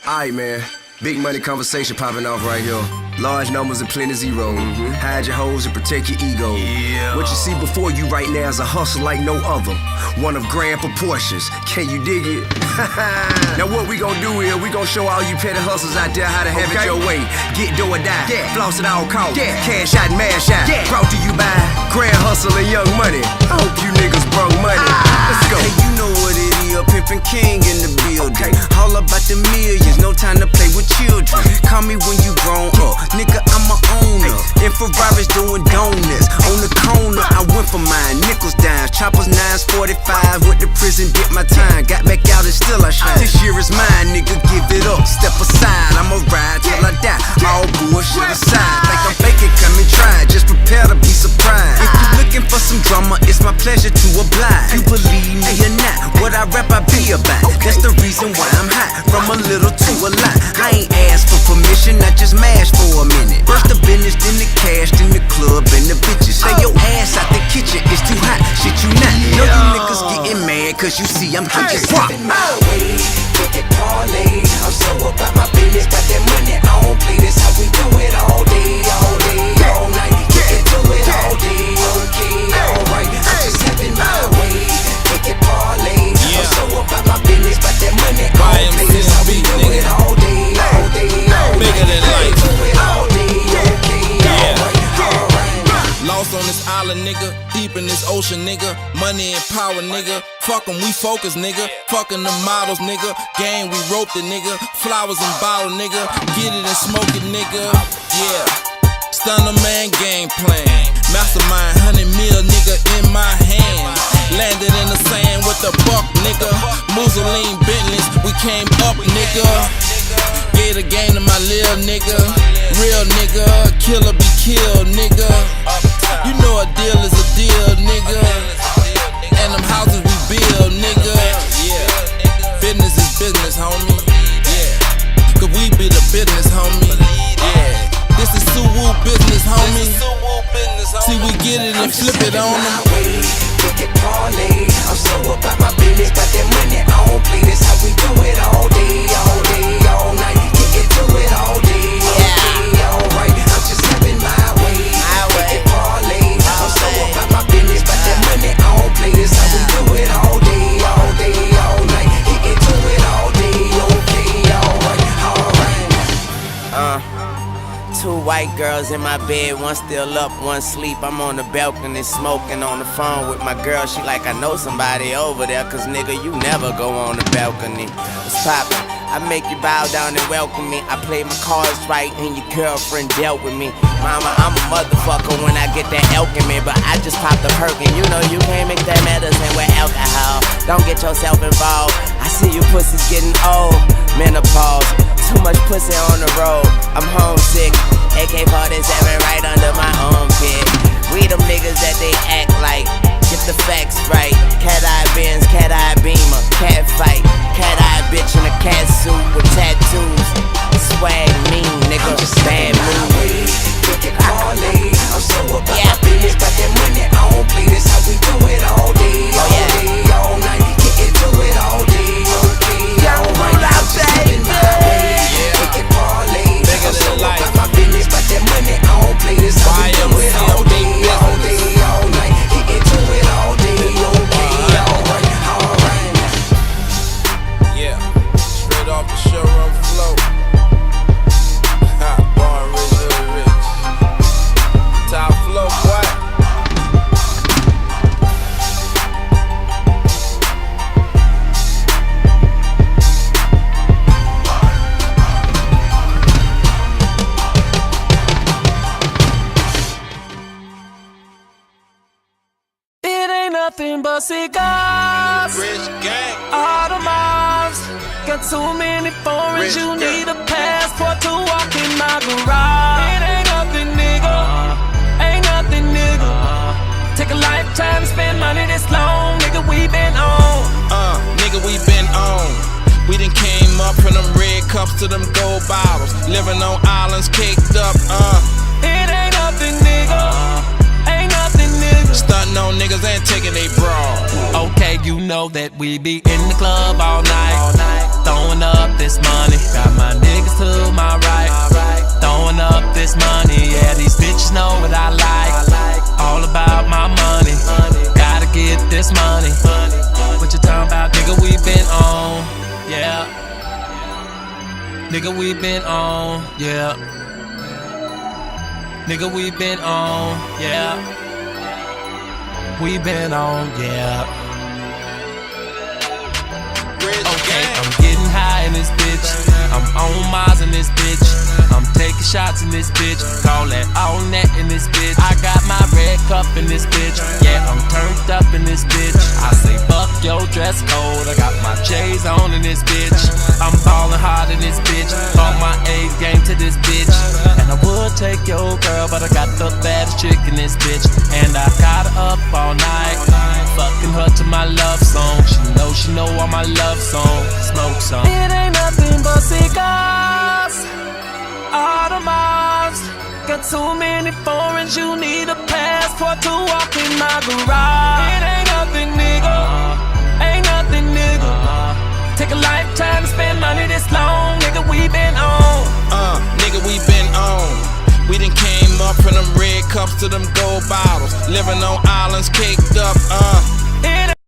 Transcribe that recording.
Alright, man. Big money conversation popping off right here. Large numbers and plenty zeros. Hide your hoes and protect your ego. Yeah. What you see before you right now is a hustle like no other. One of grand proportions. Can you dig it? Now what we gon' do is we gon' show all you petty hustlers out there how to have it your way. Get do or die. Yeah. Floss at all costs. Yeah. Cash out and mash out. Yeah. Brought to you by Grand Hustle and Young Money. I hope you niggas broke money. Let's go. Hey, you know what it is, Pimpin' King in the building. All about the millions, no time to play with children. Call me when you grown up, nigga, I'm a owner. In Ferraris doing donuts, on the corner, I went for mine. Nickels, dimes, choppers, 9s, 45. Went to prison, did my time, got back out and still I shine. This year is mine, nigga, give it up, step aside. I'ma ride till I die, all bullshit aside. Think I'm faking, come and try, just prepare to be surprised. If you looking for some drama, it's my pleasure to oblige. You believe me or not, what I rap I be about. That's the reason why I'm hot, from a little to a lot. I ain't asked for permission, I just mashed for a minute. First the business, then the cash, then the club and the bitches. Say your ass out the kitchen, it's too hot, shit you not. Know you niggas getting mad, cause you see I'm getting rock. My way, get it parlay. I'm so about my business, got that money, I don't play. This how we do it all day, all night. Get to it all day, okay, alright. I'm just having my way, get it parlay. I'm so about my business, got that money, I don't play. This how we do it all day, all night. Bigger than life. Do it all day, okay, alright. Lost on this island, nigga. Deep in this ocean, nigga. Money and power, nigga. Fuck 'em, we focus, nigga. Fucking the models, nigga. Gang, we roped it, nigga. Flowers and bottle, nigga. Get it and smoke it, nigga. Yeah. Stunner man game plan. Mastermind, 100 mil, nigga, in my hand. Landed in the sand with the buck, nigga. Mussolini Bentleys, we came up, nigga. Gave the game to my lil' nigga. Real nigga, killer be killed, nigga. You know a deal is a deal, nigga. And them houses we build, nigga. Yeah. Business is business, homie. Yeah. Cause we be the business, homie. Yeah. This is Suwoo business, homie. See, we get it and flip it on them. Get it parlay. I'm so about my business, got that money, I don't play. This how we do it all day, all night. Get to it all day, okay, alright. I'm just having my way. Get it parlay. I'm so about my business, got that money, I don't play. This how we do it all day, all night. Get to it all day, okay, alright. Two white girls in my bed, one still up, one sleep. I'm on the balcony smoking on the phone with my girl. She like, I know somebody over there, cause nigga, you never go on the balcony. What's poppin'? I make you bow down and welcome me. I play my cards right and your girlfriend dealt with me. Mama, I'm a motherfucker when I get that elk in me, but I just popped a perk and you know you can't mix that medicine with alcohol. Don't get yourself involved. I see you pussies getting old. Menopause. Too much pussy on the road, I'm homesick. AK-47 right under my armpit. We them niggas that they act like. Get the facts right. Cat-eye Benz, cat-eye Beamer. Cat fight, cat-eye bitch in a cat suit with tattoos. Swag mean, nigga, just bad mood. Get it parlay. I'm so about my business, got that money, I don't play. This how we do it all day, all night. Get to it all day, okay, alright. I'm just having my way. Get it parlay. I'm so about my business, got that money, I don't play. This how we do it all day, all night. Get to it all day, okay, alright. Yeah. Straight off the showroom flow. Born rich, hood rich. Top flow, boy. It ain't nothing but cigars. Rich gang. Audemars. Got too many foreigns, you need a passport to walk in my garage. It ain't nothing, nigga. Ain't nothing, nigga. Take a lifetime to spend money this long, nigga, we been on. Nigga, we been on. We done came up from them red cups to them gold bottles. Living on islands caked up, It ain't nothing, nigga. Ain't nothing, nigga. Stunting on niggas and taking they broad. Okay, you know that we be in the club all night. Throwing up this money. Got this money. Yeah, these bitches know what I like. All about my money. Gotta get this money. What you talking about, nigga? We been on, yeah. Nigga, we been on, yeah. Nigga, we been on, yeah. We been on, yeah. Okay, I'm getting high in this bitch. I'm on Mars in this bitch. I'm taking shots in this bitch. Call that all net in this bitch. I got my red cup in this bitch. Yeah, I'm turned up in this bitch. I say fuck your dress code. I got my J's on in this bitch. I'm ballin' hard in this bitch. Bought my A game to this bitch. And I would take your girl, but I got the baddest chick in this bitch. And I got her up all night, fucking her to my love song. She know all my love songs. Smoke some. It ain't nothing but cigars. Audemars. Got too many foreigns. You need a passport to walk in my garage. It ain't nothing, nigga. Ain't nothing, nigga. Take a lifetime to spend money this long, nigga. We been on. Nigga, we been on. We done came up from them red cups to them gold bottles. Living on islands caked up,